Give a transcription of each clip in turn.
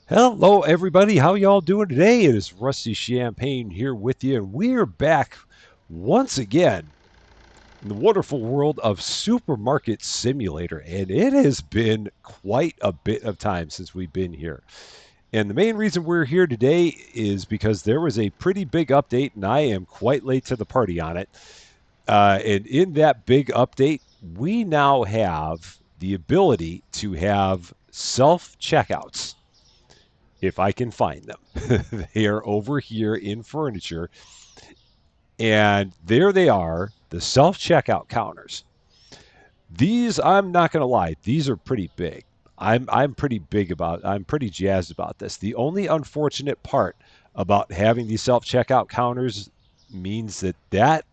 Hello, everybody. How y'all doing today? It is Rusty Champaign here with you, and we're back once again in the wonderful world of Supermarket Simulator. And it has been quite a bit of time since we've been here. And the main reason we're here today is because there was a pretty big update, and I am quite late to the party on it. And in that big update, we now have the ability to have self checkouts if I can find them. They are over here in furniture, and there they are, the self checkout counters. These, I'm not going to lie, these are pretty big. I'm pretty jazzed about this. The only unfortunate part about having these self checkout counters means that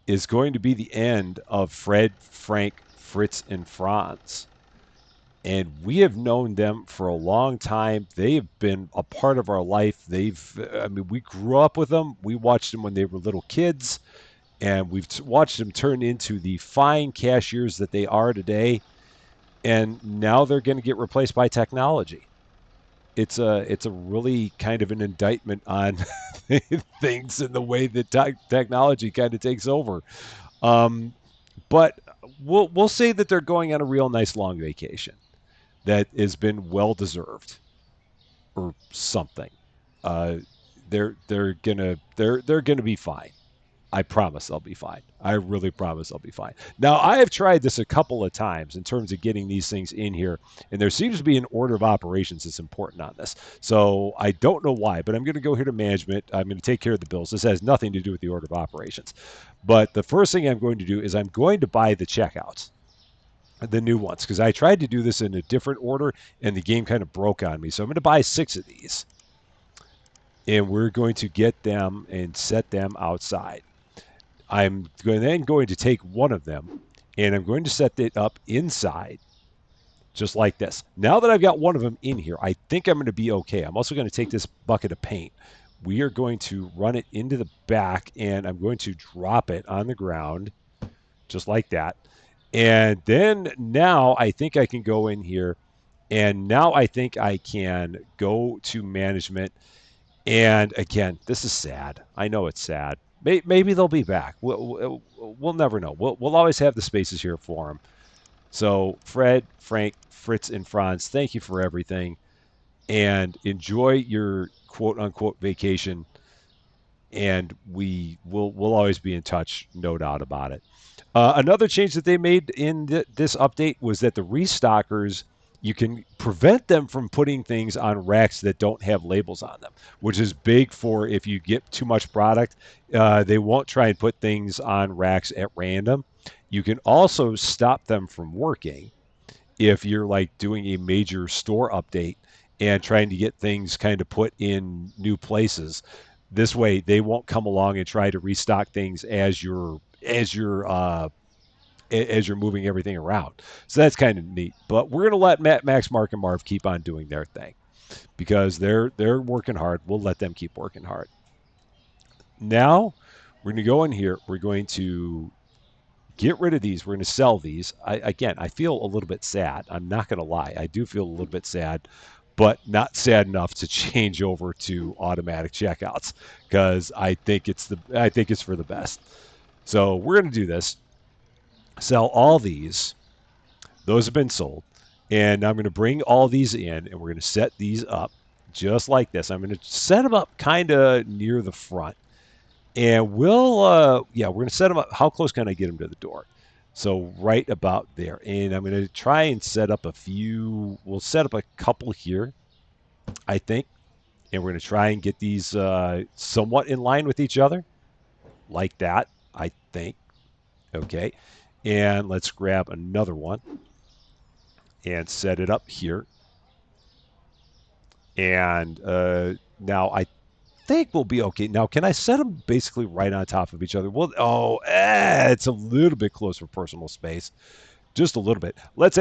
is going to be the end of Fred, Frank, Fritz, and Franz. And we have known them for a long time. They've been a part of our life. I mean, we grew up with them. We watched them when they were little kids, and we've watched them turn into the fine cashiers that they are today. And now they're going to get replaced by technology. It's a really kind of an indictment on things and the way that technology kind of takes over. Um, but we'll say that they're going on a real nice long vacation that has been well deserved or something. Uh, they're gonna be fine. I promise they'll be fine. I really promise they'll be fine. Now I have tried this a couple of times in terms of getting these things in here, and there seems to be an order of operations that's important on this. So I don't know why, but I'm going to go here to management. I'm going to take care of the bills. This has nothing to do with the order of operations. But the first thing I'm going to do is I'm going to buy the checkouts, the new ones, because I tried to do this in a different order and the game kind of broke on me. So I'm going to buy 6 of these, and we're going to get them and set them outside. Then going to take one of them and I'm going to set it up inside just like this. Now that I've got one of them in here, I think I'm going to be okay. I'm also going to take this bucket of paint. We are going to run it into the back and I'm going to drop it on the ground just like that. And then now I think I can go in here, and now I think I can go to management. And again, this is sad. I know it's sad. Maybe they'll be back. We'll never know. We'll always have the spaces here for them. So, Fred, Frank, Fritz, and Franz, thank you for everything. And enjoy your quote unquote vacation. And we'll always be in touch, no doubt about it. Another change that they made in this update was that the restockers, you can prevent them from putting things on racks that don't have labels on them, which is big for if you get too much product. They won't try and put things on racks at random. You can also stop them from working if you're like doing a major store update and trying to get things kind of put in new places. This way, they won't come along and try to restock things as you're moving everything around. So that's kind of neat. But we're gonna let Matt, Max, Mark, and Marv keep on doing their thing because they're working hard. We'll let them keep working hard. Now we're gonna go in here. We're going to get rid of these. We're going to sell these. I feel a little bit sad. I'm not going to lie. I do feel a little bit sad, but not sad enough to change over to automatic checkouts because I think it's for the best. So we're going to do this. Sell all these. Those have been sold. And I'm going to bring all these in and we're going to set these up just like this. I'm going to set them up kind of near the front. And we're going to set them up. How close can I get them to the door? So right about there. And I'm going to try and set up we'll set up a couple here, I think. And we're going to try and get these somewhat in line with each other, like that, I think. Okay. And let's grab another one and set it up here. And now I think we'll be okay. Now, can I set them basically right on top of each other? Well, it's a little bit close for personal space, just a little bit. Let's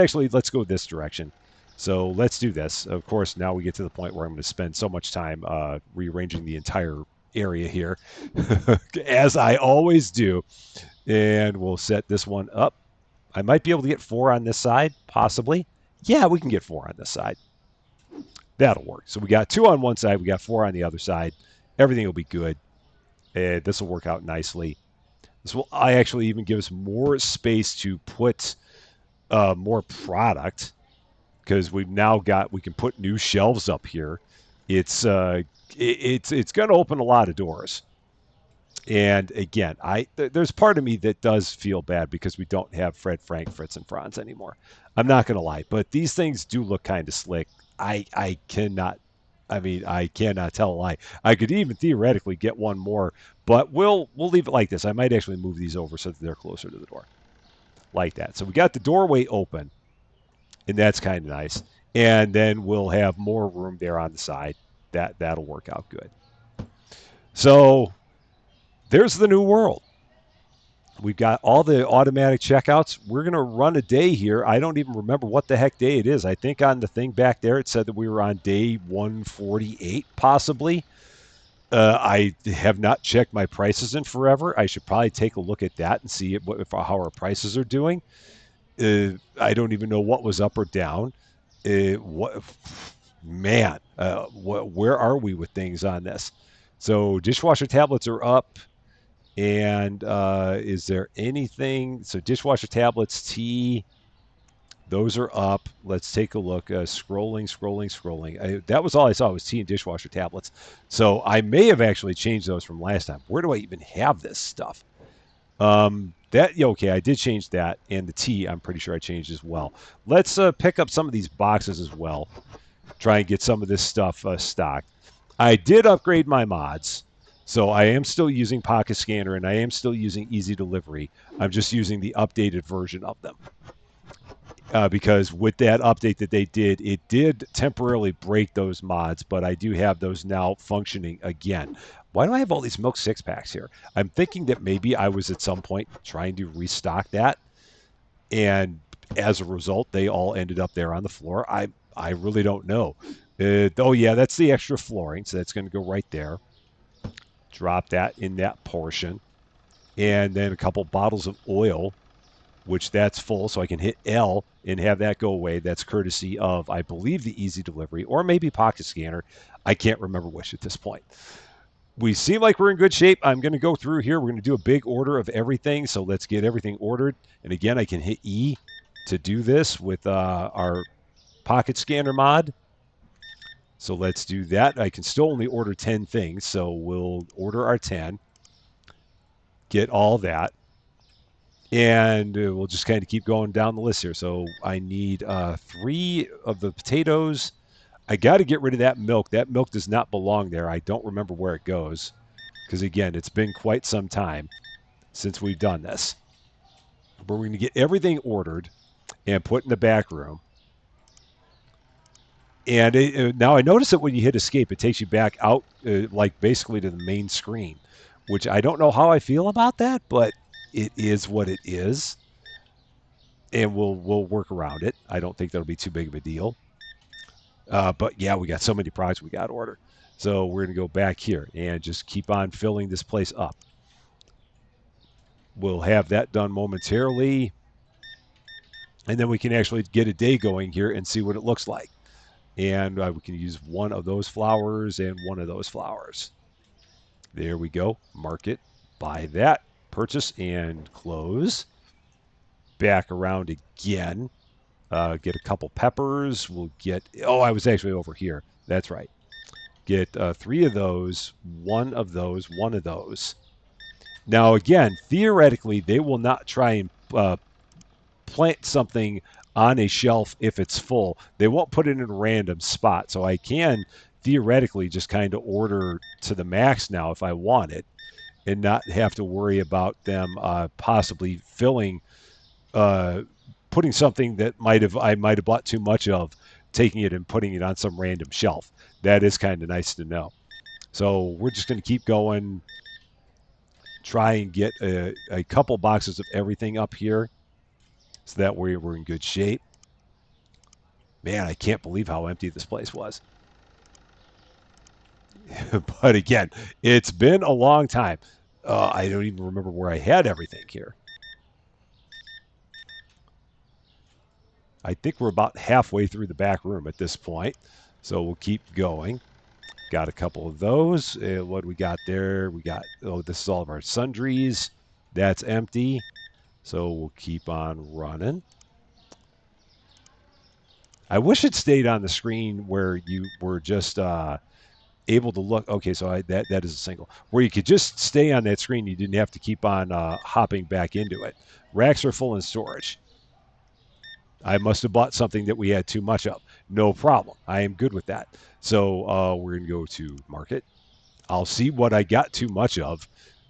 go this direction. So let's do this. Of course, now we get to the point where I'm going to spend so much time rearranging the entire area here, as I always do. And we'll set this one up. I might be able to get 4 on this side, possibly. Yeah, we can get 4 on this side. That'll work. So we got 2 on one side, we got 4 on the other side. Everything will be good. This will work out nicely. This will I actually even give us more space to put more product because we can put new shelves up here. It's it's going to open a lot of doors. And again, there's part of me that does feel bad because we don't have Fred, Frank, Fritz, and Franz anymore. I'm not going to lie, but these things do look kind of slick. I cannot. I mean, I cannot tell a lie. I could even theoretically get one more, but we'll leave it like this. I might actually move these over so that they're closer to the door, like that. So we got the doorway open, and that's kind of nice. And then we'll have more room there on the side. That'll work out good. So there's the new world. We've got all the automatic checkouts. We're going to run a day here. I don't even remember what the heck day it is. I think on the thing back there, it said that we were on day 148, possibly. I have not checked my prices in forever. I should probably take a look at that and see how our prices are doing. I don't even know what was up or down. What man? Where are we with things on this? So dishwasher tablets are up. And is there anything? So dishwasher tablets, tea, those are up. Let's take a look. Scrolling. That was all I saw was tea and dishwasher tablets. So I may have actually changed those from last time. Where do I even have this stuff? Okay, I did change that, and the tea I'm pretty sure I changed as well. Let's pick up some of these boxes as well. Try and get some of this stuff stocked. I did upgrade my mods. So I am still using Pocket Scanner and I am still using Easy Delivery. I'm just using the updated version of them. Because with that update that they did, it did temporarily break those mods, but I do have those now functioning again. Why do I have all these Milk 6-packs here? I'm thinking that maybe I was at some point trying to restock that, and as a result, they all ended up there on the floor. I really don't know. Oh, yeah, that's the extra flooring, so that's going to go right there. Drop that in that portion. And then a couple bottles of oil, which that's full, so I can hit L and have that go away. That's courtesy of, I believe, the Easy Delivery or maybe Pocket Scanner. I can't remember which at this point. We seem like we're in good shape. I'm going to go through here. We're going to do a big order of everything, so let's get everything ordered. And again, I can hit E to do this with our Pocket Scanner mod. So let's do that. I can still only order 10 things, so we'll order our 10, get all that, and we'll just kind of keep going down the list here. So I need 3 of the potatoes. I got to get rid of that milk. That milk does not belong there. I don't remember where it goes because, again, it's been quite some time since we've done this. But we're going to get everything ordered and put in the back room. And now I notice that when you hit escape, it takes you back out, like basically to the main screen, which I don't know how I feel about that, but it is what it is, and we'll work around it. I don't think that'll be too big of a deal. But yeah, we got so many products we got to order, so we're gonna go back here and just keep on filling this place up. We'll have that done momentarily, and then we can actually get a day going here and see what it looks like. And we can use one of those flowers and one of those flowers. There we go. Mark it. Buy that. Purchase and close. Back around again. Get a couple peppers. We'll get... Oh, I was actually over here. That's right. Get 3 of those, 1 of those, 1 of those. Now, again, theoretically, they will not try and plant something on a shelf if it's full. They won't put it in a random spot. So I can theoretically just kind of order to the max now if I want it and not have to worry about them possibly filling, putting something that I might have bought too much of, taking it and putting it on some random shelf. That is kind of nice to know. So we're just going to keep going, try and get a couple boxes of everything up here. So that way we're in good shape. Man, I can't believe how empty this place was. But again, it's been a long time. I don't even remember where I had everything here. I think we're about halfway through the back room at this point. So we'll keep going. Got a couple of those. What we got there? We got, oh, this is all of our sundries. That's empty. So we'll keep on running. I wish it stayed on the screen where you were just able to look. Okay, so that is a single. Where you could just stay on that screen. You didn't have to keep on hopping back into it. Racks are full in storage. I must have bought something that we had too much of. No problem. I am good with that. So we're going to go to market. I'll see what I got too much of.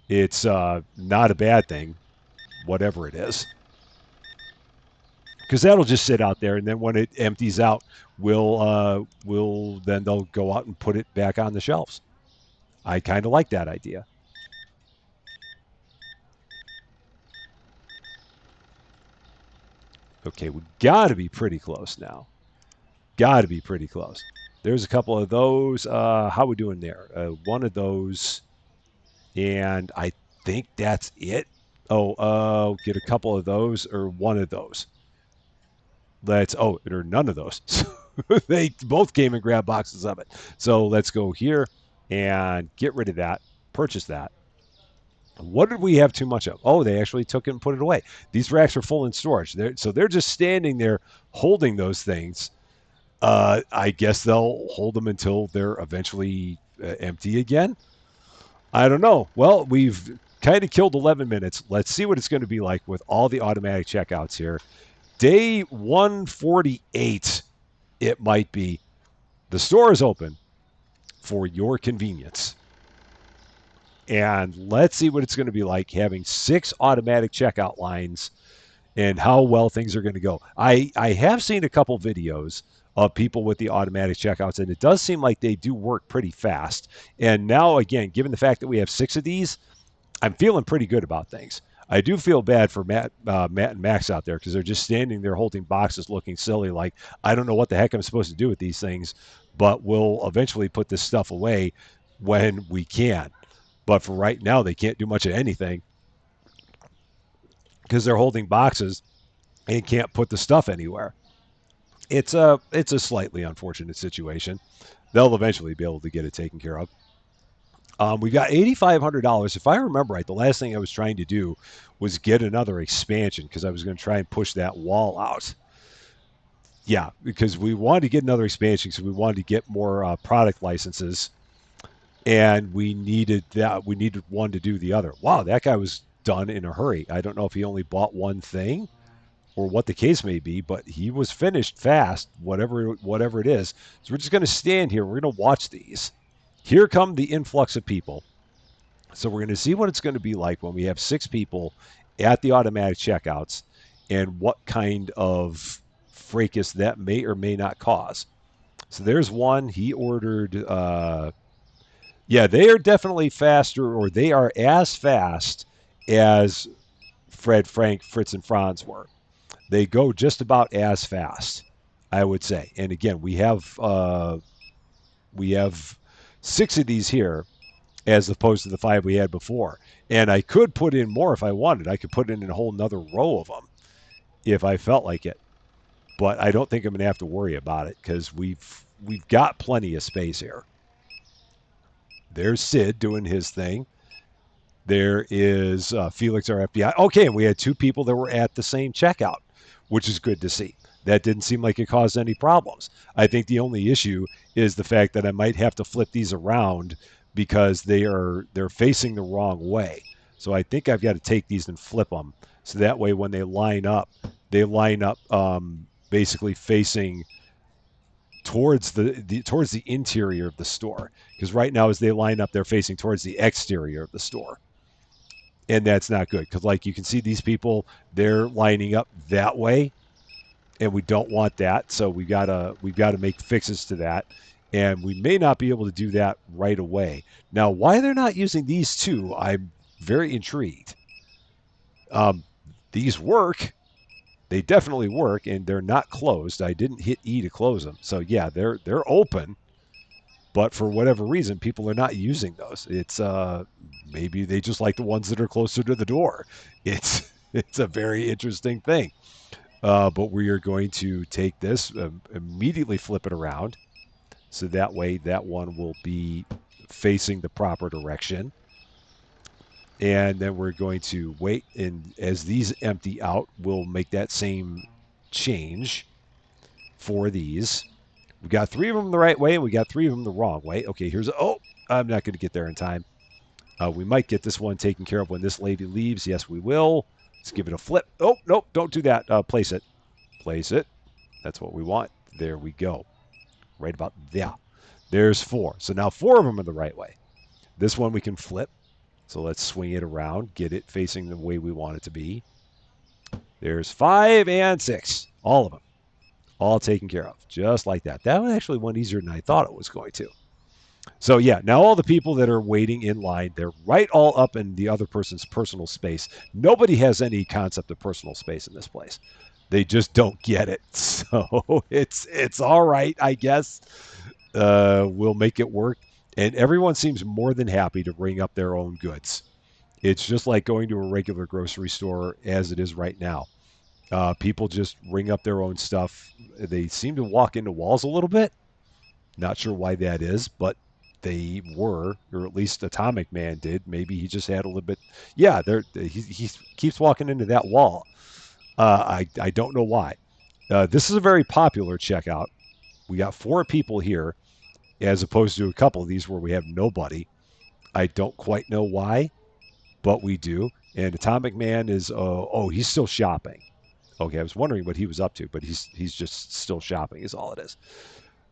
It's not a bad thing, whatever it is, because that'll just sit out there, and then when it empties out, we'll then they'll go out and put it back on the shelves. I kind of like that idea. Okay, we got to be pretty close now. Got to be pretty close. There's a couple of those. How we doing there? One of those, and I think that's it. Oh, get a couple of those or one of those. Or none of those. They both came and grabbed boxes of it. So let's go here and get rid of that. Purchase that. What did we have too much of? Oh, they actually took it and put it away. These racks are full in storage. So they're just standing there holding those things. I guess they'll hold them until they're eventually empty again. I don't know. Well, we've kind of killed 11 minutes. Let's see what it's going to be like with all the automatic checkouts here. Day 148, it might be. The store is open for your convenience. And let's see what it's going to be like having 6 automatic checkout lines and how well things are going to go. I have seen a couple videos of people with the automatic checkouts, and it does seem like they do work pretty fast. And now, again, given the fact that we have 6 of these, I'm feeling pretty good about things. I do feel bad for Matt and Max out there because they're just standing there holding boxes looking silly like, I don't know what the heck I'm supposed to do with these things, but we'll eventually put this stuff away when we can. But for right now, they can't do much of anything because they're holding boxes and can't put the stuff anywhere. It's a slightly unfortunate situation. They'll eventually be able to get it taken care of. We got $8,500. If I remember right, the last thing I was trying to do was get another expansion because I was going to try and push that wall out. Yeah, because we wanted to get another expansion because we wanted to get more product licenses, and we needed that. We needed one to do the other. Wow, that guy was done in a hurry. I don't know if he only bought one thing or what the case may be, but he was finished fast, whatever it is. So we're just going to stand here. We're going to watch these. Here come the influx of people. So we're going to see what it's going to be like when we have 6 people at the automatic checkouts and what kind of fracas that may or may not cause. So there's one. He ordered, yeah, they are definitely faster, or they are as fast as Fred, Frank, Fritz, and Franz were. They go just about as fast, I would say. And again, we have 6 of these here as opposed to the 5 we had before. And I could put in more if I wanted. I could put in a whole nother row of them if I felt like it. But I don't think I'm going to have to worry about it because we've got plenty of space here. There's Sid doing his thing. There is Felix, our FBI. Okay, and we had 2 people that were at the same checkout, which is good to see. That didn't seem like it caused any problems. I think the only issue is the fact that I might have to flip these around because they're facing the wrong way. So I think I've got to take these and flip them so that way when they line up basically facing towards the interior of the store. Because right now as they line up, they're facing towards the exterior of the store. And that's not good because, like, you can see these people, they're lining up that way, and we don't want that. So we've got to make fixes to that, and we may not be able to do that right away. Now, why they're not using these 2, I'm very intrigued. These work. They definitely work, and they're not closed. I didn't hit E to close them. So yeah, they're open. But for whatever reason, people are not using those. It's maybe they just like the ones that are closer to the door. It's a very interesting thing. But we are going to take this, immediately flip it around So that way, that one will be facing the proper direction. And then we're going to wait, and as these empty out, we'll make that same change for these. We got 3 of them the right way, and we got 3 of them the wrong way. Okay, here's I'm not going to get there in time. We might get this one taken care of when this lady leaves. Yes, we will. Let's give it a flip. Oh, nope, don't do that. Place it. Place it. That's what we want. There we go. Right about there. There's 4. So now 4 of them are the right way. This one we can flip. So let's swing it around, get it facing the way we want it to be. There's 5 and 6. All of them. All taken care of. Just like that. That one actually went easier than I thought it was going to. So yeah, now all the people that are waiting in line, they're right all up in the other person's personal space. Nobody has any concept of personal space in this place. They just don't get it. So it's all right, I guess. We'll make it work. And everyone seems more than happy to bring up their own goods. It's just like going to a regular grocery store as it is right now. People just ring up their own stuff. They seem to walk into walls a little bit. Not sure why that is, but they were, or at least Atomic Man did. Maybe he just had a little bit. Yeah, he keeps walking into that wall. I don't know why. This is a very popular checkout. We got 4 people here, as opposed to a couple of these where we have nobody. I don't quite know why, but we do. And Atomic Man is he's still shopping. Okay, I was wondering what he was up to, but he's just still shopping is all it is.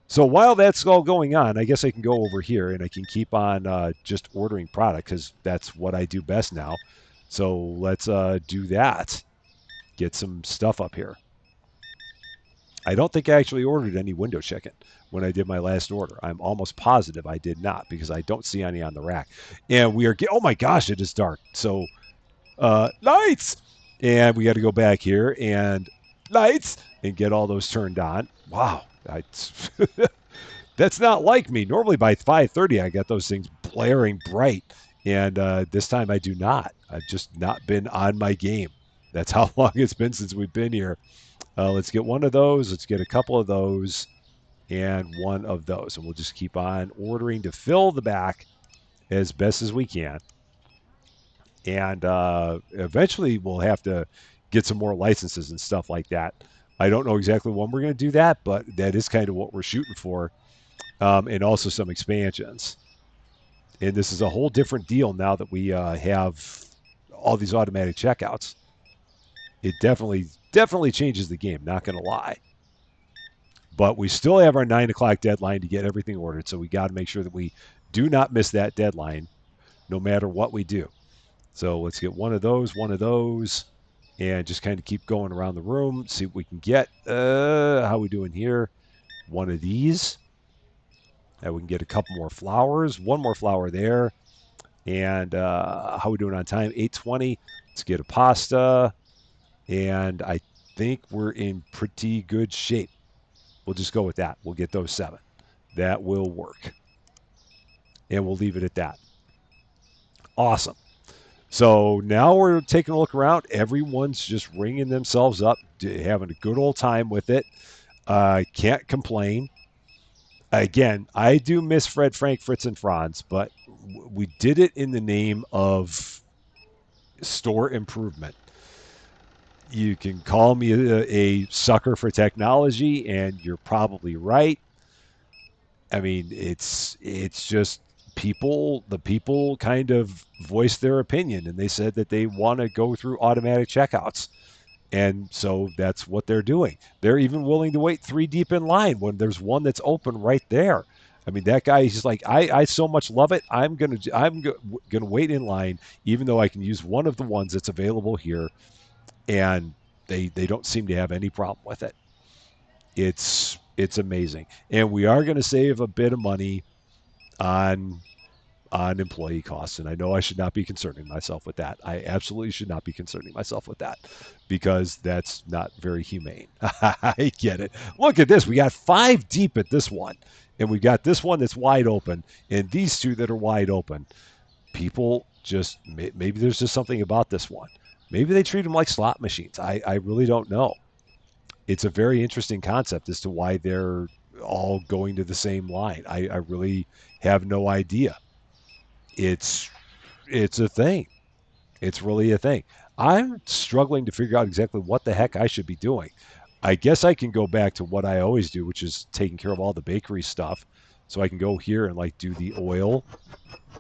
So while that's all going on, I guess I can go over here and I can keep on just ordering product because that's what I do best now. So let's do that. Get some stuff up here. I don't think I actually ordered any window chicken when I did my last order. I'm almost positive I did not because I don't see any on the rack. And we are oh my gosh, it is dark. So lights! And we got to go back here and lights and get all those turned on. Wow. That's not like me. Normally by 5:30 I got those things blaring bright. And this time I do not. I've just not been on my game. That's how long it's been since we've been here. Let's get one of those. Let's get a couple of those and one of those. And we'll just keep on ordering to fill the back as best as we can. And eventually we'll have to get some more licenses and stuff like that. I don't know exactly when we're going to do that, but that is kind of what we're shooting for. And also some expansions. And this is a whole different deal now that we have all these automatic checkouts. It definitely changes the game, not going to lie. But we still have our 9 o'clock deadline to get everything ordered, so we got to make sure that we do not miss that deadline no matter what we do. So let's get one of those, and just kind of keep going around the room, see what we can get. How we doing here? One of these. And we can get a couple more flowers. One more flower there. And how we doing on time? 8:20. Let's get a pasta. And I think we're in pretty good shape. We'll just go with that. We'll get those 7. That will work. And we'll leave it at that. Awesome. So now we're taking a look around. Everyone's just ringing themselves up, having a good old time with it. Can't complain. Again, I do miss Fred, Frank, Fritz, and Franz, but we did it in the name of store improvement. You can call me a sucker for technology, and you're probably right. I mean, it's just the people kind of voiced their opinion, and they said that they want to go through automatic checkouts. And so that's what they're doing. They're even willing to wait 3 deep in line when there's one that's open right there. I mean, that guy, he's like, I so much love it. I'm gonna wait in line, even though I can use one of the ones that's available here. And they don't seem to have any problem with it. It's amazing. And we are going to save a bit of money on employee costs. And I know I should not be concerning myself with that. I absolutely should not be concerning myself with that because that's not very humane. I get it. Look at this. We got 5 deep at this one. And we got this one that's wide open and these 2 that are wide open. People just, maybe there's just something about this one. Maybe they treat them like slot machines. I really don't know. It's a very interesting concept as to why they're all going to the same line? I really have no idea. It's it's a thing. It's really a thing. I'm struggling to figure out exactly what the heck I should be doing. I guess I can go back to what I always do, which is taking care of all the bakery stuff. So I can go here and like do the oil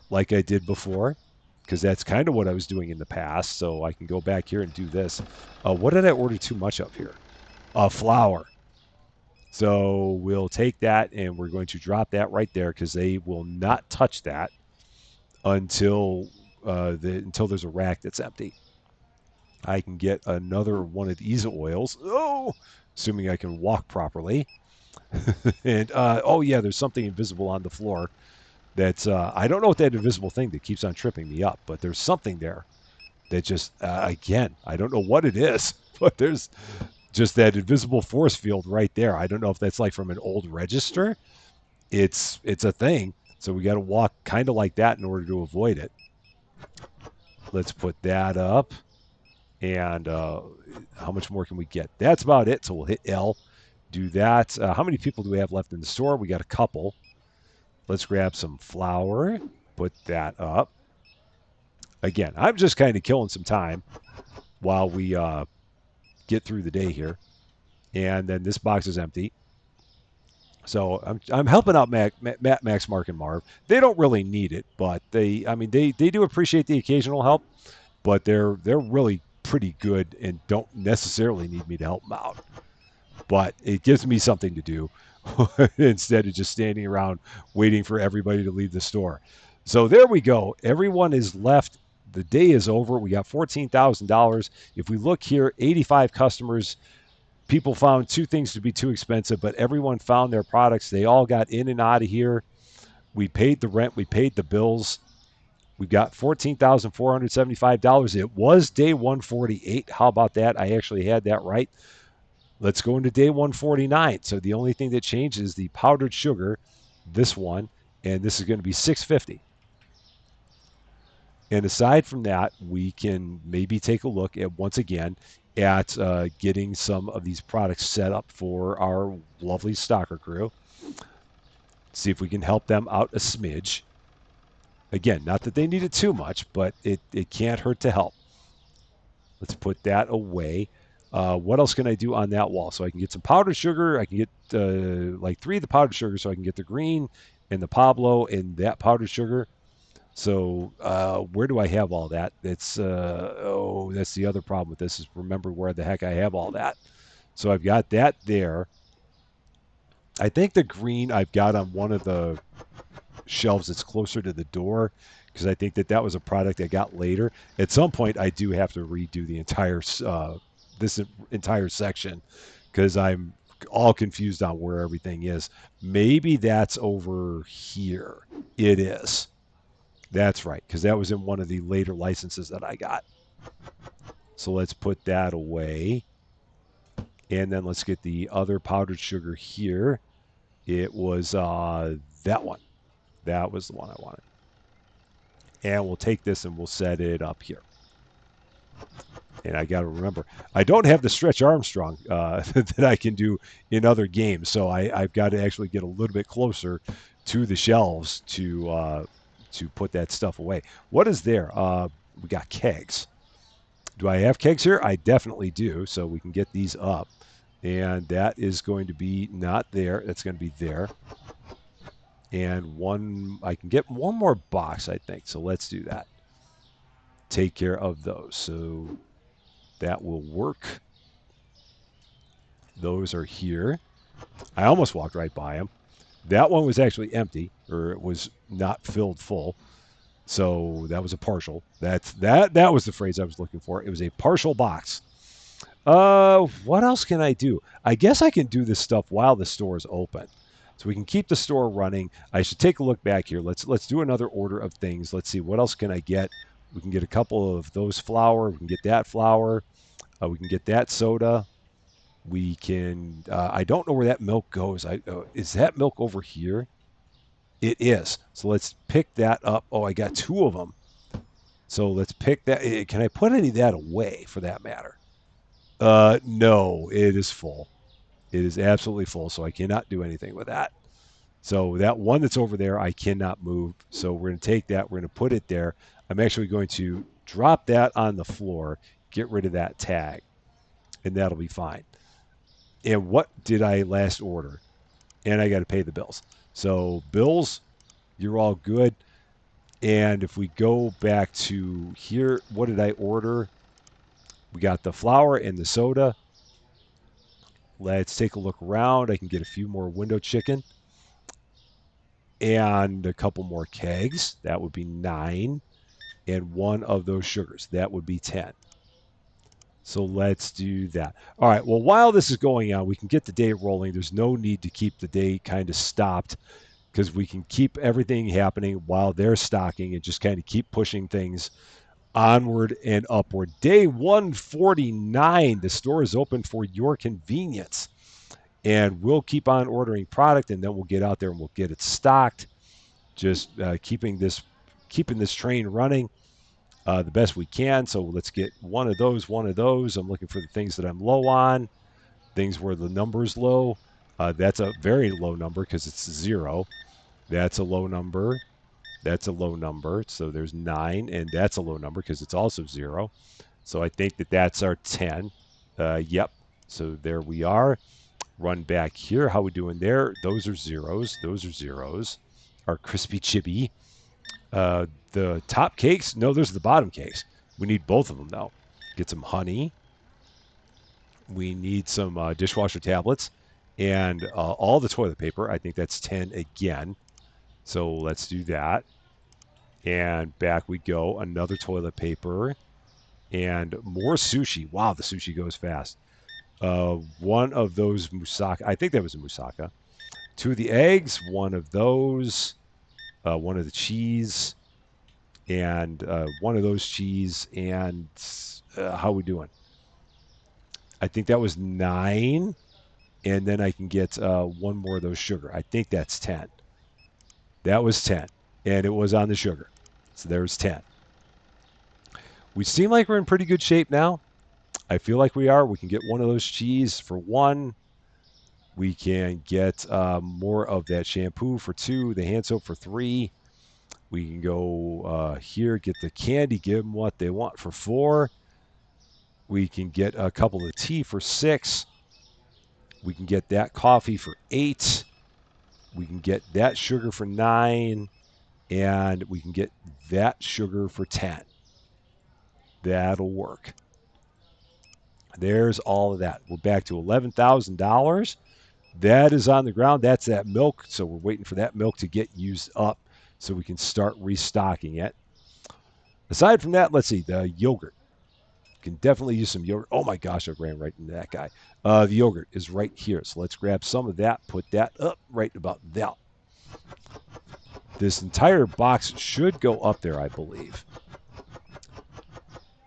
like I did before, because that's kind of what I was doing in the past. So I can go back here and do this. What did I order too much of here? Flour. So we'll take that and we're going to drop that right there because they will not touch that until until there's a rack that's empty. I can get another one of these oils. Oh, assuming I can walk properly. And oh yeah, there's something invisible on the floor. That's I don't know what that invisible thing that keeps on tripping me up, but there's something there that just again I don't know what it is, but there's just that invisible force field right there. I don't know if that's like from an old register. It's a thing, so we got to walk kind of like that in order to avoid it. Let's put that up. And how much more can we get? That's about it. So we'll hit L, do that. How many people do we have left in the store? We got a couple. Let's grab some flour, put that up. Again, I'm just kind of killing some time while we get through the day here. And then this box is empty. So I'm helping out Matt, Max, Mark, and Marv. They don't really need it, but they do appreciate the occasional help, but they're really pretty good and don't necessarily need me to help them out. But it gives me something to do instead of just standing around waiting for everybody to leave the store. So there we go. Everyone is left. The day is over. We got $14,000. If we look here, 85 customers. People found two things to be too expensive, but everyone found their products. They all got in and out of here. We paid the rent. We paid the bills. We got $14,475. It was day 148. How about that? I actually had that right. Let's go into day 149. So the only thing that changes is the powdered sugar, this one, and this is going to be $6.50. And aside from that, we can maybe take a look at, once again, at getting some of these products set up for our lovely stalker crew. See if we can help them out a smidge. Again, not that they need it too much, but it can't hurt to help. Let's put that away. What else can I do on that wall? So I can get some powdered sugar. I can get like 3 of the powdered sugar, so I can get the green and the Pablo and that powdered sugar. So where do I have all that? That's that's the other problem with this is remember where the heck I have all that. So I've got that there. I think the green I've got on one of the shelves that's closer to the door because I think that was a product I got later. At some point, I do have to redo the entire this entire section because I'm all confused on where everything is. Maybe that's over here. It is. That's right, because that was in one of the later licenses that I got. So let's put that away. And then let's get the other powdered sugar here. It was that one. That was the one I wanted. And we'll take this and we'll set it up here. And I got to remember, I don't have the Stretch Armstrong that I can do in other games. So I've got to actually get a little bit closer to the shelves to put that stuff away. What is there? We got kegs. Do I have kegs here? I definitely do. So we can get these up. And that is going to be not there. That's going to be there. And I can get one more box, I think. So let's do that. Take care of those. So that will work. Those are here. I almost walked right by them. That one was actually empty, or it was not filled full. So that was a partial. That was the phrase I was looking for. It was a partial box. What else can I do? I guess I can do this stuff while the store is open. So we can keep the store running. I should take a look back here. Let's do another order of things. Let's see, what else can I get? We can get a couple of those flour. We can get that flour. We can get that soda. We can, I don't know where that milk goes. Is that milk over here? It is. So let's pick that up. Oh, I got 2 of them. So let's pick that. Can I put any of that away for that matter? No, it is full. It is absolutely full, so I cannot do anything with that. So that one that's over there, I cannot move. So we're going to take that. We're going to put it there. I'm actually going to drop that on the floor, get rid of that tag, and that'll be fine. And what did I last order? And I got to pay the bills. So bills, you're all good. And if we go back to here, what did I order? We got the flour and the soda. Let's take a look around. I can get a few more window chicken and a couple more kegs. That would be 9. And one of those sugars. That would be 10. So let's do that. All right. Well, while this is going on, we can get the day rolling. There's no need to keep the day kind of stopped because we can keep everything happening while they're stocking and just kind of keep pushing things onward and upward. Day 149. The store is open for your convenience. And we'll keep on ordering product, and then we'll get out there and we'll get it stocked. Just keeping this train running the best we can. So let's get one of those. I'm looking for the things that I'm low on, things where the number's low. That's a very low number because it's 0. That's a low number. That's a low number. So there's 9, and that's a low number because it's also 0. So I think that that's our 10. Yep. So there we are. Run back here. How we doing there? Those are zeros. Those are zeros. Our crispy chippy. The top cakes? No, those are the bottom cakes. We need both of them, though. Get some honey. We need some dishwasher tablets. And all the toilet paper. I think that's 10 again. So let's do that. And back we go. Another toilet paper. And more sushi. Wow, the sushi goes fast. One of those moussaka. I think that was a moussaka. 2 of the eggs. One of those. One of the cheese. And one of those cheese. And how we doing? I think that was 9. And then I can get one more of those sugar. I think that's 10. That was 10. And it was on the sugar. So there's 10. We seem like we're in pretty good shape now. I feel like we are. We can get one of those cheese for 1. We can get more of that shampoo for 2, the hand soap for 3. We can go here, get the candy, give them what they want for 4. We can get a couple of tea for 6. We can get that coffee for 8. We can get that sugar for 9. And we can get that sugar for 10. That'll work. There's all of that. We're back to $11,000. That is on the ground. That's that milk. So we're waiting for that milk to get used up so we can start restocking it. Aside from that, let's see, the yogurt. Can definitely use some yogurt. Oh my gosh, I ran right into that guy. The yogurt is right here. So let's grab some of that, put that up right about that. This entire box should go up there, I believe.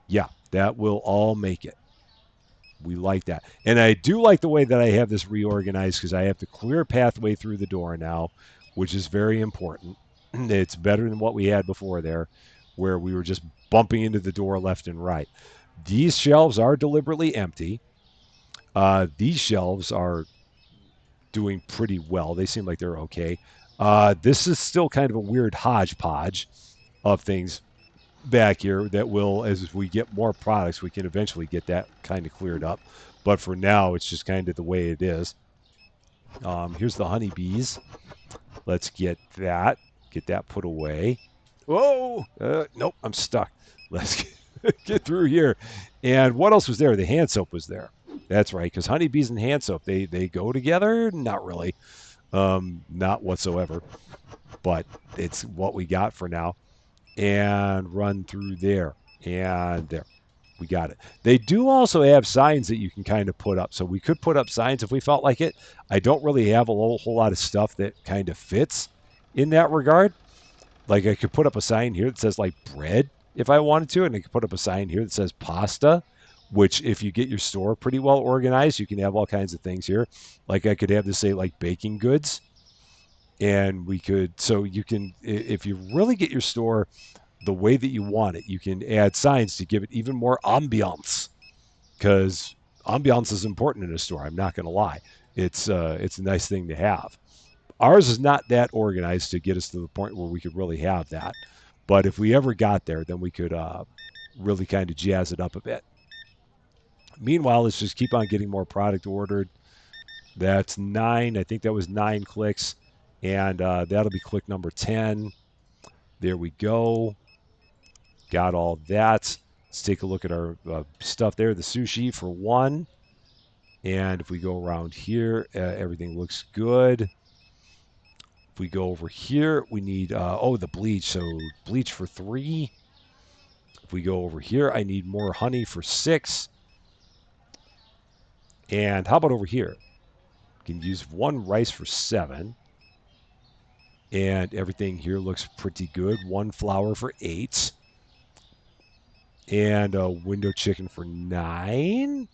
Yeah, that will all make it. We like that. And I do like the way that I have this reorganized because I have the clear pathway through the door now, which is very important. It's better than what we had before there, where we were just bumping into the door left and right. These shelves are deliberately empty. These shelves are doing pretty well. They seem like they're okay. This is still kind of a weird hodgepodge of things back here that will, as we get more products, we can eventually get that kind of cleared up. But for now, it's just kind of the way it is. Here's the honeybees. Let's get that put away. Whoa! Nope, I'm stuck. Let's get through here. And what else was there? The hand soap was there. That's right, because honeybees and hand soap, they go together? Not really. Not whatsoever. But it's what we got for now. And run through there. And there. We got it. They do also have signs that you can kind of put up. So we could put up signs if we felt like it. I don't really have a whole lot of stuff that kind of fits in that regard. Like I could put up a sign here that says like bread if I wanted to. And I could put up a sign here that says pasta, which if you get your store pretty well organized, you can have all kinds of things here. Like I could have this say like baking goods. And we could, so you can, if you really get your store the way that you want it, you can add signs to give it even more ambiance, because ambiance is important in a store. I'm not going to lie. It's a nice thing to have. Ours is not that organized to get us to the point where we could really have that. But if we ever got there, then we could really kind of jazz it up a bit. Meanwhile, let's just keep on getting more product ordered. That's 9. I think that was 9 clicks. And that'll be click number 10. There we go. Got all that. Let's take a look at our stuff there. The sushi for 1. And if we go around here, everything looks good. If we go over here, we need, the bleach. So bleach for 3. If we go over here, I need more honey for 6. And how about over here? Can use 1 rice for 7. And everything here looks pretty good. 1 flour for 8. And a window chicken for 9.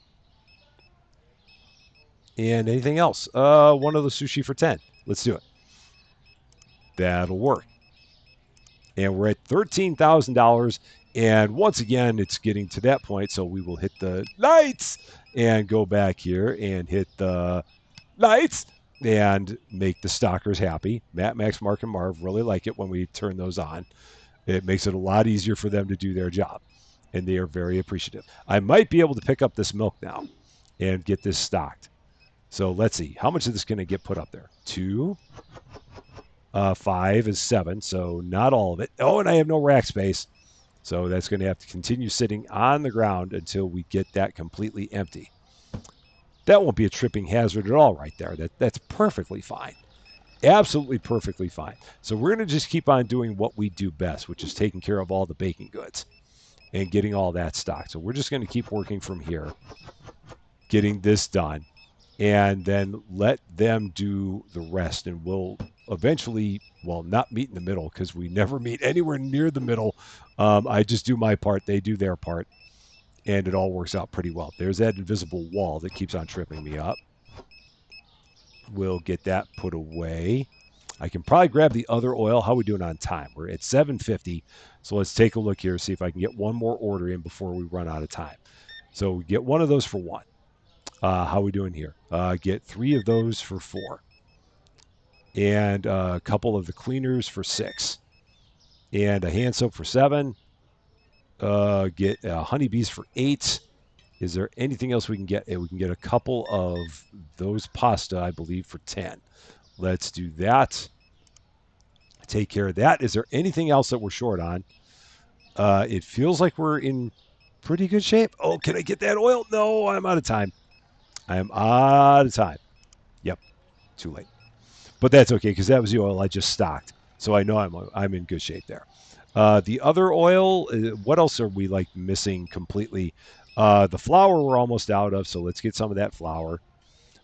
And anything else? One of the sushi for 10. Let's do it. That'll work. And we're at $13,000. And once again, it's getting to that point. So we will hit the lights and go back here and hit the lights and make the stockers happy. Matt, Max, Mark, and Marv really like it when we turn those on. It makes it a lot easier for them to do their job. And they are very appreciative. I might be able to pick up this milk now and get this stocked. So let's see. How much is this going to get put up there? 2. 5 is 7, so not all of it. Oh, and I have no rack space. So that's going to have to continue sitting on the ground until we get that completely empty. That won't be a tripping hazard at all right there. That's perfectly fine. Absolutely perfectly fine. So we're going to just keep on doing what we do best, which is taking care of all the baking goods and getting all that stocked. So we're just going to keep working from here, getting this done, and then let them do the rest. And we'll eventually, not meet in the middle because we never meet anywhere near the middle. I just do my part. They do their part. And it all works out pretty well. There's that invisible wall that keeps on tripping me up. We'll get that put away. I can probably grab the other oil. How are we doing on time? We're at 7:50. So let's take a look here, see if I can get one more order in before we run out of time. So we get one of those for 1. How are we doing here? Get 3 of those for 4. And a couple of the cleaners for 6. And a hand soap for 7. Get honeybees for 8. Is there anything else we can get? We can get a couple of those pasta, I believe, for 10. Let's do that. Take care of that. Is there anything else that we're short on? It feels like we're in pretty good shape. Oh, can I get that oil? No, I'm out of time. I am out of time. Yep, too late. But that's okay because that was the oil I just stocked. So I know I'm in good shape there. The other oil, what else are we missing completely? The flour we're almost out of, so let's get some of that flour.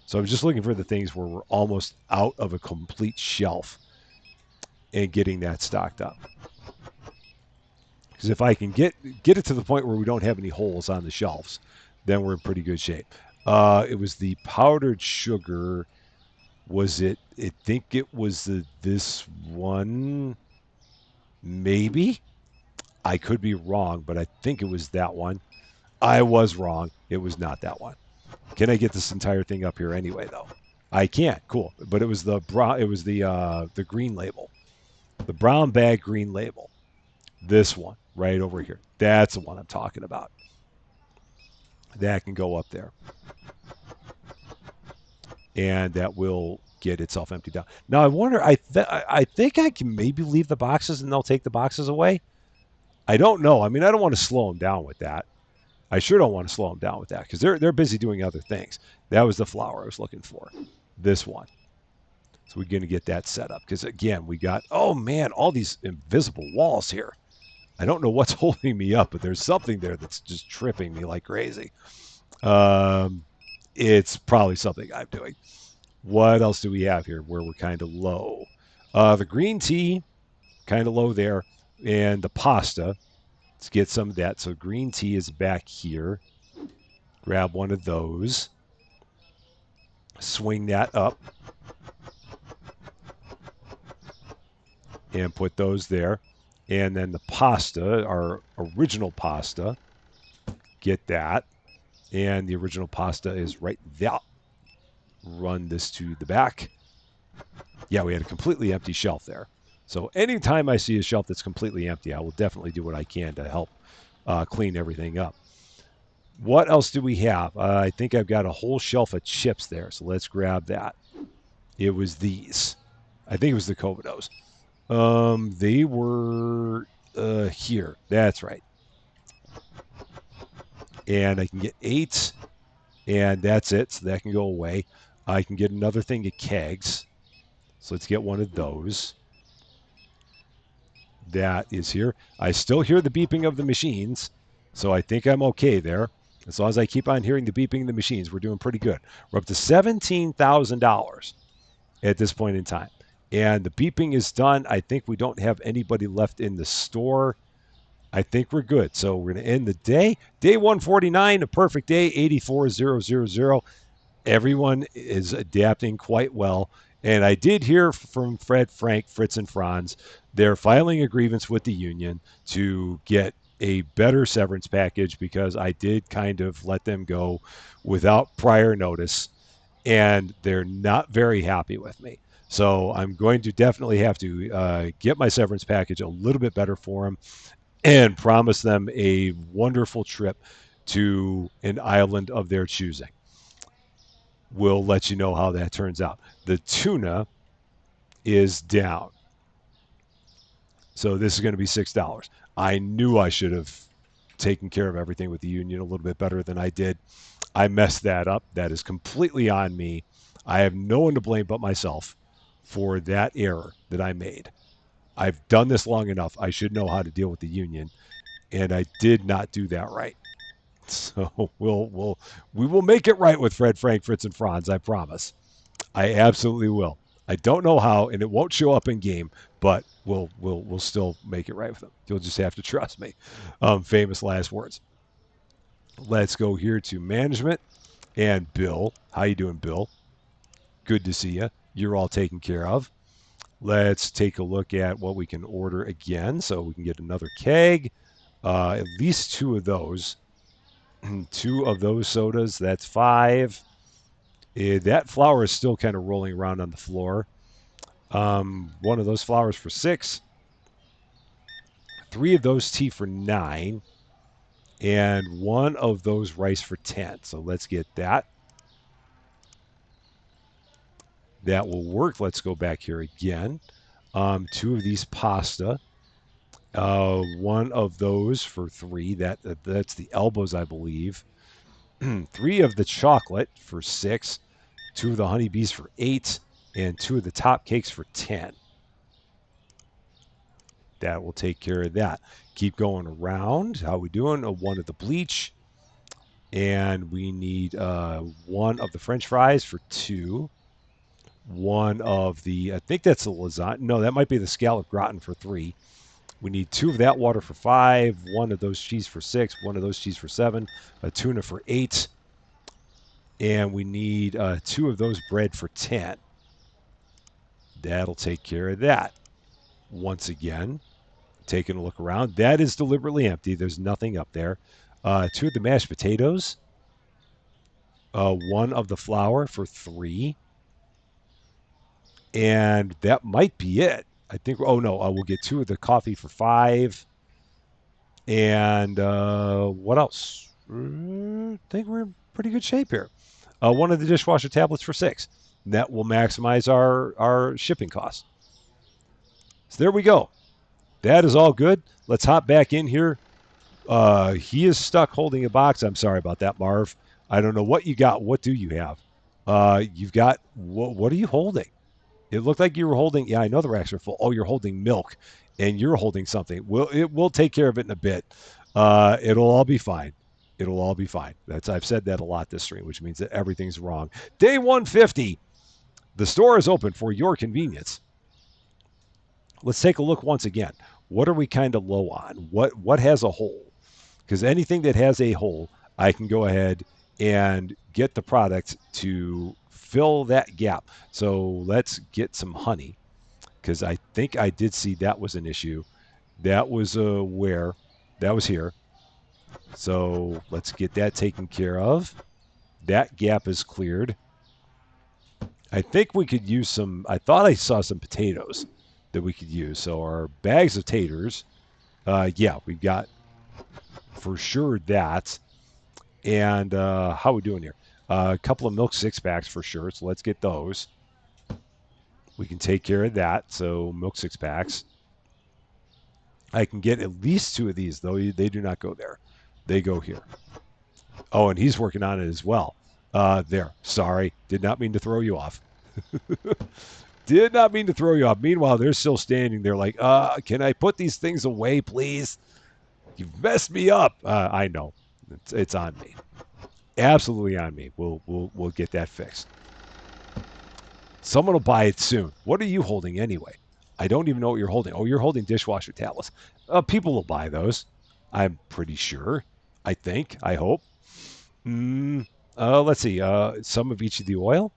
So I'm just looking for the things where we're almost out of a complete shelf and getting that stocked up. Because if I can get it to the point where we don't have any holes on the shelves, then we're in pretty good shape. It was the powdered sugar. Was it? I think it was this one. Maybe. I could be wrong, but I think it was that one. I was wrong. It was not that one. Can I get this entire thing up here anyway, though? I can't. Cool. But it was the brown. It was the green label, the brown bag green label. This one right over here. That's the one I'm talking about. That can go up there, and that will get itself emptied out. Now I wonder. I think I can maybe leave the boxes and they'll take the boxes away. I don't know. I mean, I don't want to slow them down with that. I sure don't want to slow them down with that because they're busy doing other things. That was the flour I was looking for. This one. So we're going to get that set up because, again, we got, oh, man, all these invisible walls here. I don't know what's holding me up, but there's something there that's just tripping me like crazy. It's probably something I'm doing. What else do we have here where we're kind of low? The green tea, kind of low there, and the pasta. Let's get some of that. So green tea is back here. Grab one of those. Swing that up. And put those there. And then the pasta, our original pasta. Get that. And the original pasta is right there. run this to the back. Yeah, we had a completely empty shelf there. So anytime I see a shelf that's completely empty, I will definitely do what I can to help clean everything up. What else do we have? I think I've got a whole shelf of chips there, so let's grab that. It was these. I think it was the Covidos. They were here. That's right. And I can get 8, and that's it. So that can go away. I can get another thing of kegs. So let's get one of those. That is here. I still hear the beeping of the machines, so I think I'm okay there. As long as I keep on hearing the beeping of the machines, we're doing pretty good. We're up to $17,000 at this point in time. And the beeping is done. I think we don't have anybody left in the store. I think we're good. So we're going to end the day. Day 149, a perfect day, 84,000. Everyone is adapting quite well. And I did hear from Fred, Frank, Fritz, and Franz. They're filing a grievance with the union to get a better severance package because I did kind of let them go without prior notice, and they're not very happy with me. So I'm going to definitely have to get my severance package a little bit better for them and promise them a wonderful trip to an island of their choosing. We'll let you know how that turns out. The tuna is down. So this is going to be $6. I knew I should have taken care of everything with the union a little bit better than I did. I messed that up. That is completely on me. I have no one to blame but myself for that error that I made. I've done this long enough. I should know how to deal with the union, and I did not do that right. So we will make it right with Fred, Frank, Fritz, and Franz. I promise. I absolutely will. I don't know how, and it won't show up in game, but we'll still make it right with them. You'll just have to trust me. Famous last words. Let's go here to management and Bill. How you doing, Bill? Good to see you. You're all taken care of. Let's take a look at what we can order again, so we can get another keg. At least 2 of those. 2 of those sodas. That's 5. That flour is still kind of rolling around on the floor. One of those flowers for 6. 3 of those tea for 9. And 1 of those rice for 10. So let's get that. That will work. Let's go back here again. 2 of these pasta. 1 of those for 3. That's the elbows, I believe. 3 of the chocolate for 6. 2 of the honeybees for 8. And 2 of the top cakes for 10. That will take care of that. Keep going around. How we doing? 1 of the bleach. And we need 1 of the French fries for 2. 1 of the, I think that's the lasagna. No, that might be the scallop gratin for 3. We need 2 of that water for 5. 1 of those cheese for 6. 1 of those cheese for 7. A tuna for 8. And we need 2 of those bread for 10. That'll take care of that. Once again, taking a look around. That is deliberately empty. There's nothing up there. 2 of the mashed potatoes. 1 of the flour for 3. And that might be it. I think, oh no, we'll get 2 of the coffee for 5. And what else? I think we're in pretty good shape here. 1 of the dishwasher tablets for 6. That will maximize our shipping costs. So there we go. That is all good. Let's hop back in here. He is stuck holding a box. I'm sorry about that, Marv. I don't know what you got. What do you have? You've got, what are you holding? It looked like you were holding, yeah, I know the racks are full. Oh, you're holding milk, and you're holding something. We'll take care of it in a bit. It'll all be fine. It'll all be fine. I've said that a lot this stream, which means that everything's wrong. Day 150. The store is open for your convenience. Let's take a look once again. What are we kind of low on? What has a hole? Because anything that has a hole, I can go ahead and get the product to fill that gap. So let's get some honey, because I think I did see that was an issue. That was where? That was here. So let's get that taken care of. That gap is cleared. I think we could use some. I thought I saw some potatoes that we could use. So our bags of taters. Yeah, we've got for sure that. And how are we doing here? A couple of milk six packs for sure. So let's get those. We can take care of that. So milk six packs. I can get at least two of these, though. They do not go there. They go here. Oh, and he's working on it as well. There. Sorry. Did not mean to throw you off. Did not mean to throw you off. Meanwhile, they're still standing there like, can I put these things away, please? You've messed me up. I know. It's on me. Absolutely on me. We'll get that fixed. Someone will buy it soon. What are you holding anyway? I don't even know what you're holding. Oh, you're holding dishwasher towels. People will buy those. I'm pretty sure. I think. I hope. Let's see. Some of each of the oil.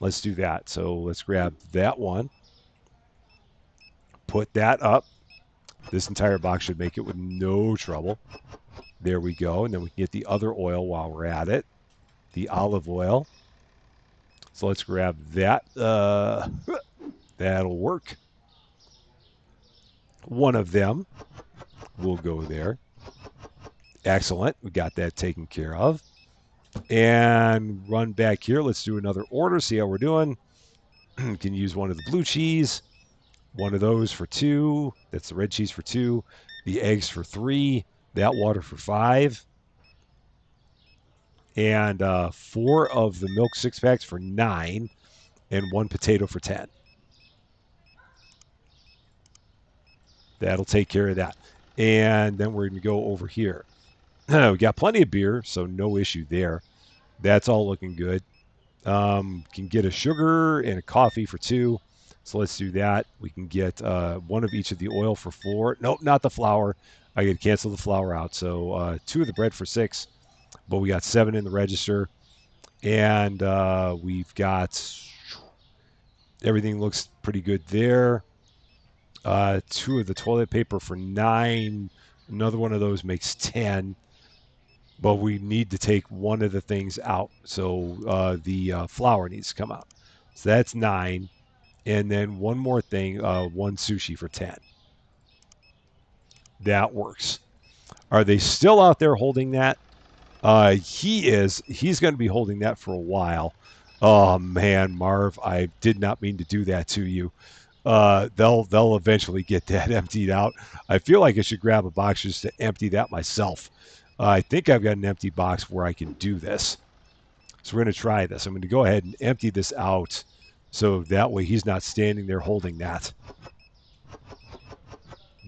Let's do that. So let's grab that one. Put that up. This entire box should make it with no trouble. There we go. And then we can get the other oil while we're at it. The olive oil. So let's grab that. That'll work. One of them will go there. Excellent. We got that taken care of. And run back here. Let's do another order. See how we're doing. Can use one of the blue cheese. One of those for 2. That's the red cheese for 2. The eggs for 3. That water for 5. And 4 of the milk 6-packs for 9. And 1 potato for 10. That'll take care of that. And then we're going to go over here. We got plenty of beer, so no issue there. That's all looking good. Can get a sugar and a coffee for 2. So let's do that. We can get one of each of the oil for 4. Nope, not the flour. I got to cancel the flour out. So 2 of the bread for 6. But we got 7 in the register. And we've got everything looks pretty good there. 2 of the toilet paper for 9. Another one of those makes 10. But we need to take one of the things out. So the flour needs to come out. So that's 9. And then one more thing, 1 sushi for 10. That works. Are they still out there holding that? He is. He's going to be holding that for a while. Oh, man, Marv, I did not mean to do that to you. They'll eventually get that emptied out. I feel like I should grab a box just to empty that myself. I think I've got an empty box where I can do this. So we're going to try this. I'm going to go ahead and empty this out so that way he's not standing there holding that.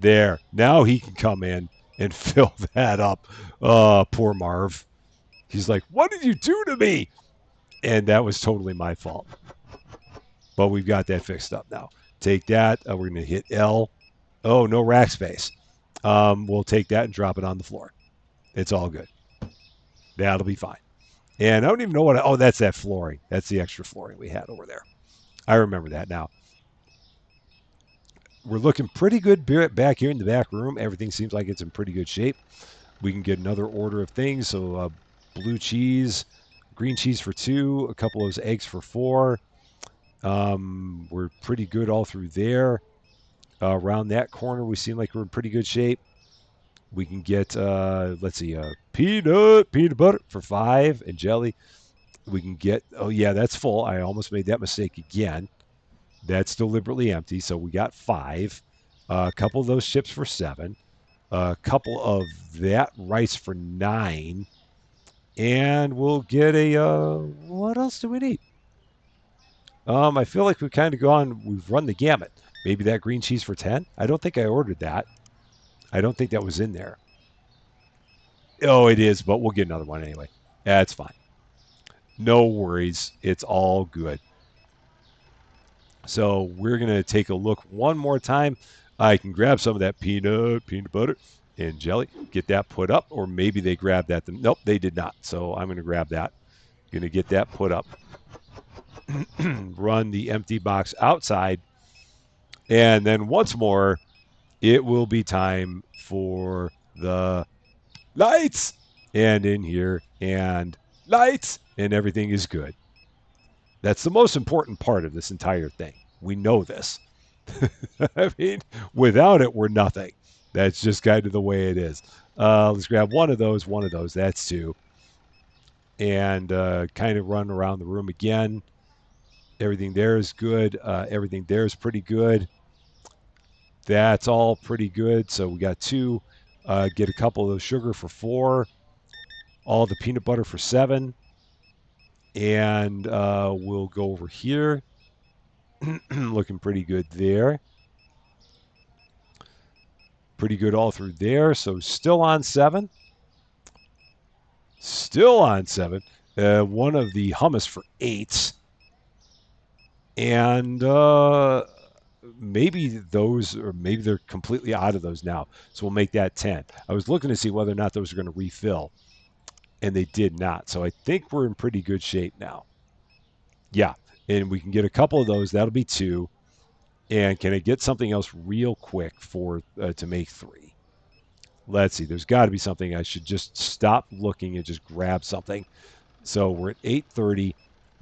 There. Now he can come in and fill that up. Poor Marv. He's like, what did you do to me? And that was totally my fault. But we've got that fixed up now. Take that. We're going to hit L. Oh, no rack space. We'll take that and drop it on the floor. It's all good. That'll be fine. And I don't even know what. Oh, that's that flooring. That's the extra flooring we had over there. I remember that now. We're looking pretty good back here in the back room. Everything seems like it's in pretty good shape. We can get another order of things. So blue cheese, green cheese for 2, a couple of those eggs for 4. We're pretty good all through there. Around that corner, we seem like we're in pretty good shape. We can get, let's see, peanut butter for 5 and jelly. We can get, oh yeah, that's full. I almost made that mistake again. That's deliberately empty. So we got 5. A couple of those chips for 7. A couple of that rice for 9. And we'll get a, what else do we need? I feel like we've kind of we've run the gamut. Maybe that green cheese for 10? I don't think I ordered that. I don't think that was in there. Oh, it is, but we'll get another one anyway. That's fine. No worries. It's all good. So we're going to take a look one more time. I can grab some of that peanut butter, and jelly, get that put up, or maybe they grabbed that. Nope, they did not. So I'm going to grab that. Going to get that put up. Run the empty box outside. And then once more, it will be time for the lights. And in here, and lights, and everything is good. That's the most important part of this entire thing. We know this. I mean, without it, we're nothing. That's just kind of the way it is. Let's grab one of those, one of those. That's two. And kind of run around the room again. Everything there is good. Everything there is pretty good. That's all pretty good. So we got two. Get a couple of those sugar for 4. All the peanut butter for 7. And we'll go over here. Looking pretty good there. Pretty good all through there. So still on 7. Still on 7. One of the hummus for 8. And maybe those, or maybe they're completely out of those now. So we'll make that 10. I was looking to see whether or not those are going to refill, and they did not. So I think we're in pretty good shape now. Yeah, and we can get a couple of those. That'll be 2. And can I get something else real quick for to make 3? Let's see. There's got to be something. I should just stop looking and just grab something. So we're at 8:30.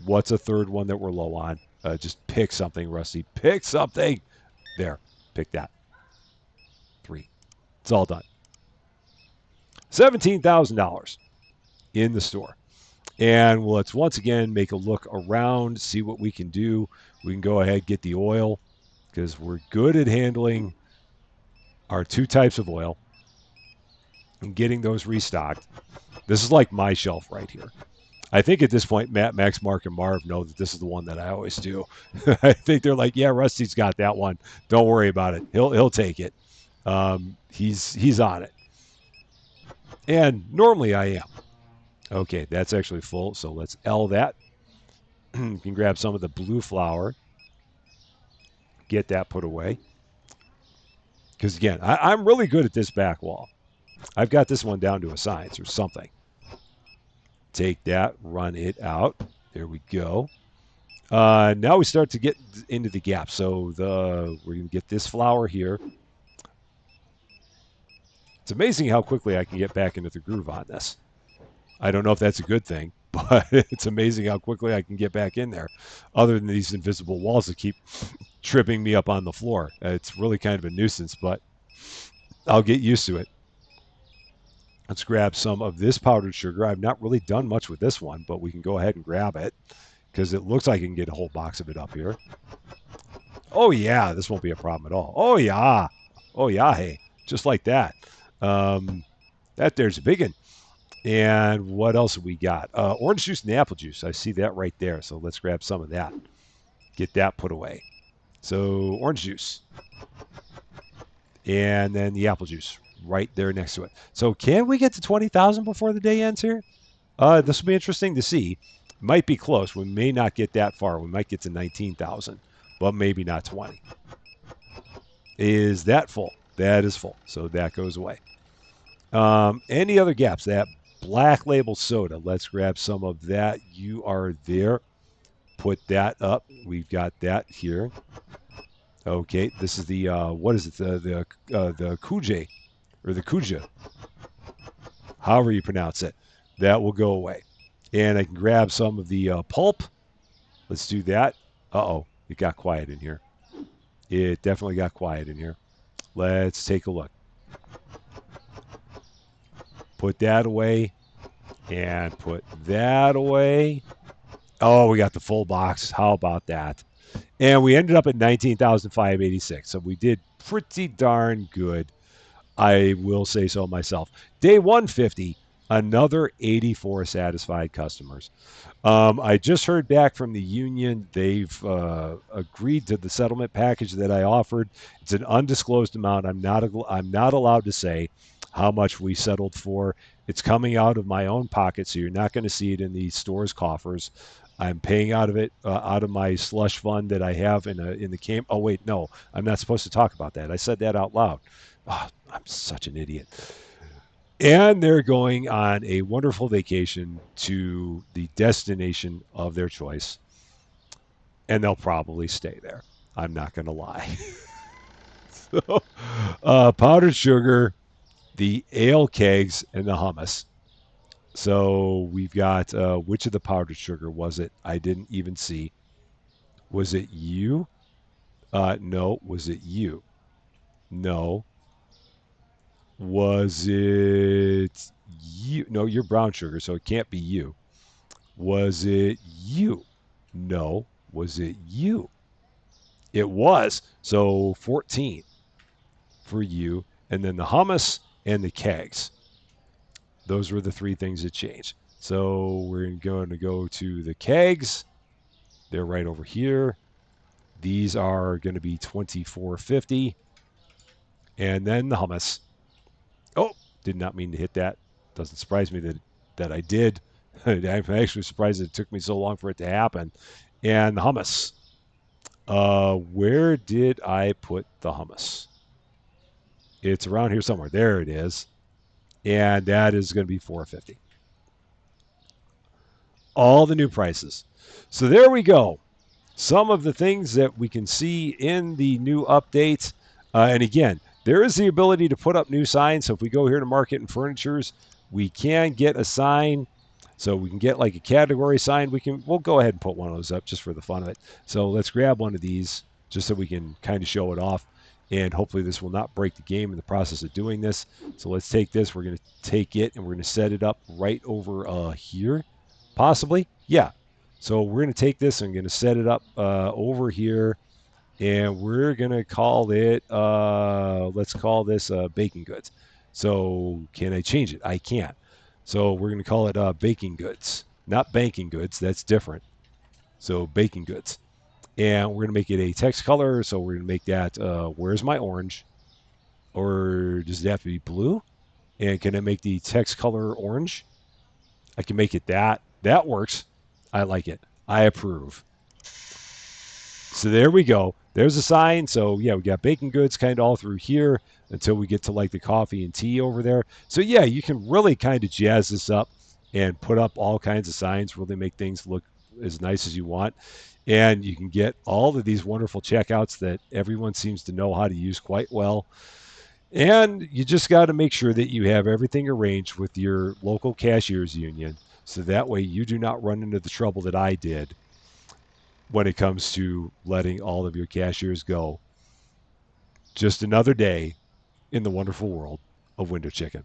What's a third one that we're low on? Just pick something, Rusty. Pick something. There. Pick that. 3. It's all done. $17,000 in the store. And let's once again make a look around, see what we can do. We can go ahead, get the oil, because we're good at handling our 2 types of oil and getting those restocked. This is like my shelf right here. I think at this point, Matt, Max, Mark, and Marv know that this is the one that I always do. I think they're like, yeah, Rusty's got that one. Don't worry about it. He'll take it. He's on it. And normally I am. Okay, that's actually full. So let's L that. You can grab some of the blue flour. Get that put away. Because again, I'm really good at this back wall. I've got this one down to a science or something. Take that, run it out. There we go. Now we start to get into the gap. So we're going to get this flour here. It's amazing how quickly I can get back into the groove on this. I don't know if that's a good thing, but it's amazing how quickly I can get back in there. Other than these invisible walls that keep tripping me up on the floor. It's really kind of a nuisance, but I'll get used to it. Let's grab some of this powdered sugar. I've not really done much with this one, but we can go ahead and grab it because it looks like I can get a whole box of it up here. Oh, yeah, this won't be a problem at all. Oh, yeah. Oh, yeah, hey, just like that. That there's a big one. And what else have we got? Orange juice and apple juice. I see that right there. So let's grab some of that. Get that put away. So orange juice. And then the apple juice right there next to it. So can we get to 20,000 before the day ends here? This will be interesting to see. Might be close. We may not get that far. We might get to 19,000, but maybe not 20. Is that full? That is full. So that goes away. Any other gaps? That black label soda. Let's grab some of that. You are there. Put that up. We've got that here. Okay, this is the what is it? The Kuja or the Kuja, however you pronounce it. That will go away, and I can grab some of the pulp. Let's do that. Uh-oh, it got quiet in here. It definitely got quiet in here. Let's take a look. Put that away, and put that away. Oh, we got the full box. How about that? And we ended up at 19,586. So we did pretty darn good. I will say so myself. Day 150, another 84 satisfied customers. I just heard back from the union. They've agreed to the settlement package that I offered. It's an undisclosed amount. I'm not allowed to say how much we settled for. It's coming out of my own pocket, so you're not going to see it in the store's coffers. I'm paying out of it, out of my slush fund that I have in the camp. Oh wait, no, I'm not supposed to talk about that. I said that out loud. Oh, I'm such an idiot. And they're going on a wonderful vacation to the destination of their choice, and they'll probably stay there. I'm not going to lie. So, powdered sugar, the ale kegs, and the hummus. So we've got which of the powdered sugar was it? I didn't even see. Was it you? No. Was it you? No. Was it you? No, you're brown sugar, so it can't be you. Was it you? No. Was it you? It was. So 14 for you. And then the hummus and the kegs. Those were the three things that changed. So we're going to go to the kegs. They're right over here. These are going to be 24.50. And then the hummus. Oh, did not mean to hit that. Doesn't surprise me that I did. I'm actually surprised it took me so long for it to happen. And the hummus. Where did I put the hummus? It's around here somewhere. There it is. And that is going to be 450. All the new prices. So there we go. Some of the things that we can see in the new updates. And again, there is the ability to put up new signs. So if we go here to market and furnitures, we can get a sign. So we can get like a category sign. We'll go ahead and put one of those up just for the fun of it. So let's grab one of these just so we can kind of show it off. And hopefully this will not break the game in the process of doing this. So let's take this. We're going to take it and we're going to set it up right over here, possibly. Yeah. So we're going to take this and going to set it up over here. And we're going to call it, let's call this baking goods. So can I change it? I can't. So we're going to call it baking goods, not banking goods. That's different. So baking goods. And we're going to make it a text color. So we're going to make that, where's my orange? Or does it have to be blue? And can I make the text color orange? I can make it that. That works. I like it. I approve. So there we go. There's a sign. So yeah, we got baking goods kind of all through here until we get to like the coffee and tea over there. So yeah, you can really kind of jazz this up and put up all kinds of signs, really make things look as nice as you want. And you can get all of these wonderful checkouts that everyone seems to know how to use quite well. And you just got to make sure that you have everything arranged with your local cashiers union. So that way you do not run into the trouble that I did when it comes to letting all of your cashiers go. Just another day in the wonderful world of Window Chicken.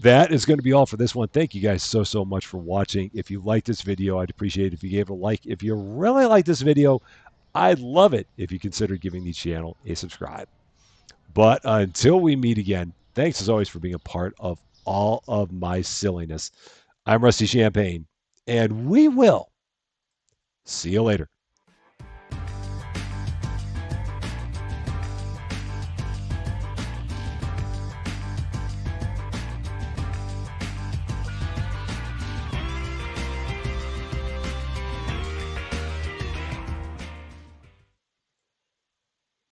That is going to be all for this one. Thank you guys so much for watching. If you liked this video, I'd appreciate it if you gave it a like. If you really like this video, I'd love it if you consider giving the channel a subscribe. But until we meet again, thanks as always for being a part of all of my silliness. I'm Rusty Champaign, and we will see you later.